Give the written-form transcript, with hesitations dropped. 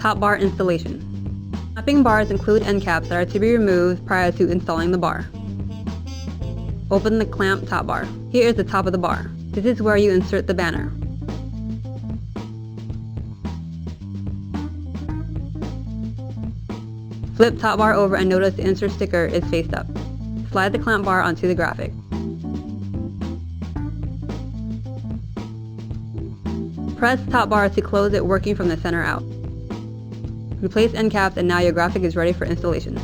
Top bar installation. Clamping bars include end caps that are to be removed prior to installing the bar. Open the clamp top bar. Here is the top of the bar. This is where you insert the banner. Flip top bar over and notice the insert sticker is faced up. Slide the clamp bar onto the graphic. Press top bar to close it, working from the center out. Replace end caps and now your graphic is ready for installation.